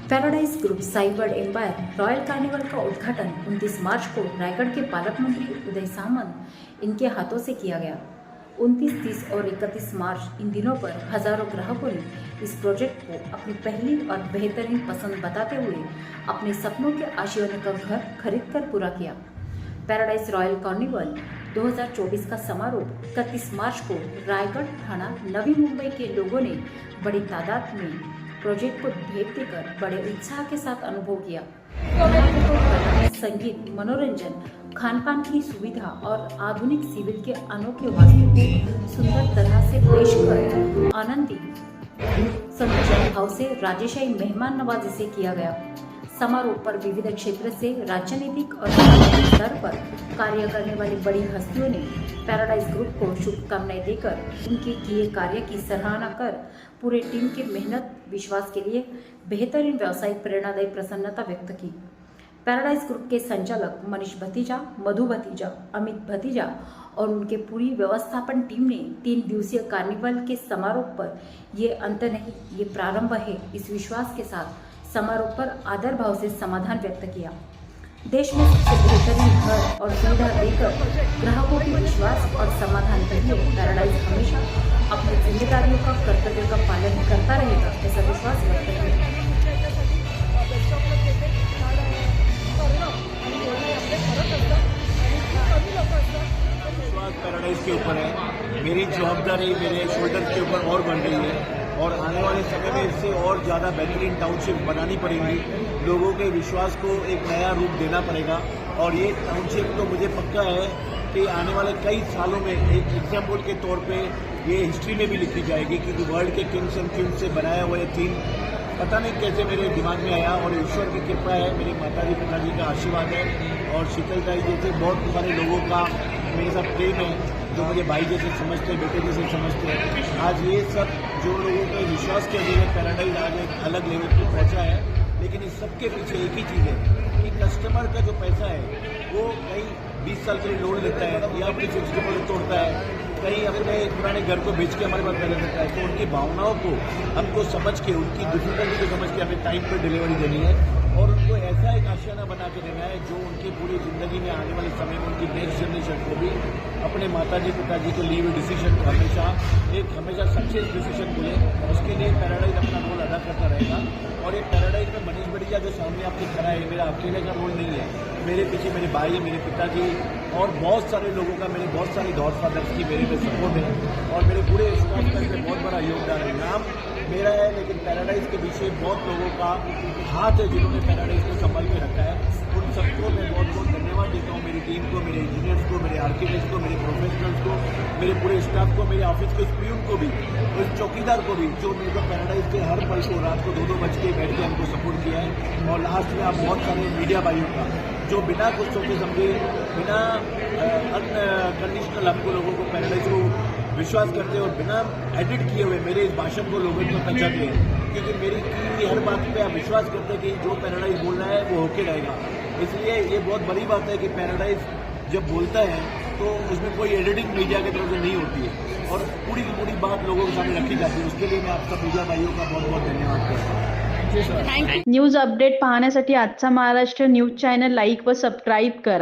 Paradise Group साइबर्ड Empire Royal Carnival का उद्घाटन 29 मार्च को रायगढ़ के पालक मंत्री उदय सामंत इनके हाथों से किया गया। 29, 30 और 31 मार्च इन दिनों पर हजारों ग्राहकों ने इस प्रोजेक्ट को अपनी पहली और बेहतरीन पसंद बताते हुए अपने सपनों के आशियाने का घर खरीद कर पूरा किया। पैराडाइज रॉयल कार्निवल 2024 का समारोह 31 मार्च को रायगढ़, थाना, नवी मुंबई के लोगों ने बड़ी तादाद में प्रोजेक्ट को भेंट देकर बड़े उत्साह के साथ अनुभव किया। संगीत, मनोरंजन, खानपान की सुविधा और आधुनिक सिविल के अनोखे वास्तु को सुंदर तरह से पेश कर आनंदित समझ भाव से राजेशाही मेहमान नवाजी से किया गया। समारोह पर विविध क्षेत्र से राजनीतिक और सामाजिक स्तर पर कार्य करने वाली बड़ी हस्तियों ने पैराडाइज ग्रुप को शुभकामनाएं देकर उनके किए कार्य की सराहना कर पूरे टीम के मेहनत विश्वास के लिए बेहतरीन व्यावसायिक प्रेरणादायी प्रसन्नता व्यक्त की। पैराडाइज ग्रुप के संचालक मनीष भतीजा, मधु भतीजा, अमित भतीजा और उनके पूरी व्यवस्थापन टीम ने 3 दिवसीय कार्निवल के समारोह पर ये अंत नहीं, ये प्रारंभ है, इस विश्वास के साथ समारोह पर आदर भाव से समाधान व्यक्त किया। देश में सबसे बेहतरीन घर और सुविधा देकर ग्राहकों के विश्वास और समाधान के लिए पैराडाइज हमेशा अपनी जिम्मेदारियों का कर्तव्य का पालन करता रहेगा, ऐसा विश्वास व्यक्त किया। विश्वास पैराडाइज के ऊपर है, मेरी जवाबदारी मेरे शोल्डर के ऊपर और बढ़ रही है और आने वाले समय में इससे और ज़्यादा बेहतरीन टाउनशिप बनानी पड़ेगी। लोगों के विश्वास को एक नया रूप देना पड़ेगा और ये टाउनशिप तो मुझे पक्का है कि आने वाले कई सालों में एक एग्जाम्पल के तौर पे ये हिस्ट्री में भी लिखी जाएगी, क्योंकि वर्ल्ड के किंग्स एंड क्वींस से बनाया हुआ ये थीम पता नहीं कैसे मेरे दिमाग में आया और ईश्वर की कृपा है, मेरी माताजी पिताजी का आशीर्वाद है और शीतलताई जैसे बहुत सारे लोगों का मेरे साथ प्रेम है, जो मुझे भाई जैसे समझते हैं, बेटे जैसे समझते हैं। आज ये सब जो लोगों के विश्वास के लिए पैराडाइज आज एक अलग लेवल पर पहुंचा है, लेकिन इस सब के पीछे एक ही चीज़ है कि कस्टमर का जो पैसा है वो कहीं 20 साल के लिए लोन लेता है या अपनी फिक्स डिपॉजिट तोड़ता है, कहीं अपने पुराने घर को बेच के हमारे पास पहले सकता है। तो उनकी भावनाओं को हमको समझ के, उनकी डिफिकल्टी को समझ के हमें टाइम पर डिलीवरी देनी है और उनको ऐसा एक आशियाना बना के देना है जो उनकी पूरी ज़िंदगी में आने वाले समय में उनकी नेक्स्ट जनरेशन को भी अपने माताजी पिताजी को लिए हुए डिसीजन को हमेशा सक्सेस डिसीजन मिले, उसके लिए पैराडाइज अपना रोल अदा करता रहेगा। और ये पैराडाइज में मनीष भतीजा जो सामने आपके खड़ा है, मेरा अकेले का रोल नहीं है, मेरे पीछे मेरे भाई, मेरे पिताजी और बहुत सारे लोगों का, मेरे बहुत सारे गॉड फादर्स की मेरे पे सपोर्ट है और मेरे पूरे स्टाफ का इसमें बहुत बड़ा योगदान है। नाम मेरा है लेकिन पैराडाइज के पीछे बहुत लोगों का हाथ है जिन्होंने पैराडाइज को संभाल के रखा है। उन सबको मैं बहुत बहुत धन्यवाद देता हूँ, मेरी टीम को, मेरे इंजीनियर्स को, मेरे आर्किटेक्ट्स को, मेरे प्रोफेशनल्स को, मेरे पूरे स्टाफ को, मेरे ऑफिस के स्पीड को भी, उस चौकीदार को भी जो मेरे को पैराडाइज के हर पल को रात को 2-2 बज के बैठ के हमको सपोर्ट किया है। और लास्ट में आप बहुत सारे मीडिया भाइयों का जो बिना कुछ सोचे समझे, बिना अनकंडीशनल आपको लोगों को पैराडाइज को विश्वास करते और बिना एडिट किए हुए मेरे इस भाषण को लोगों को पहुंचाते हैं, क्योंकि मेरी की हर बात पे आप विश्वास करते हैं कि जो पैराडाइज बोल रहा है वो होके रहेगा। इसलिए ये बहुत बड़ी बात है कि पैराडाइज जब बोलता है तो उसमें कोई एडिटिंग मीडिया की तरफ से नहीं होती है और पूरी की पूरी बात लोगों के सामने रखी जाती है। उसके लिए मैं आप सब मीडिया भाइयों का बहुत बहुत धन्यवाद करता हूँ। न्यूज अपडेट पाहण्यासाठी आजचा महाराष्ट्र न्यूज चॅनल लाईक व सबस्क्राईब करा।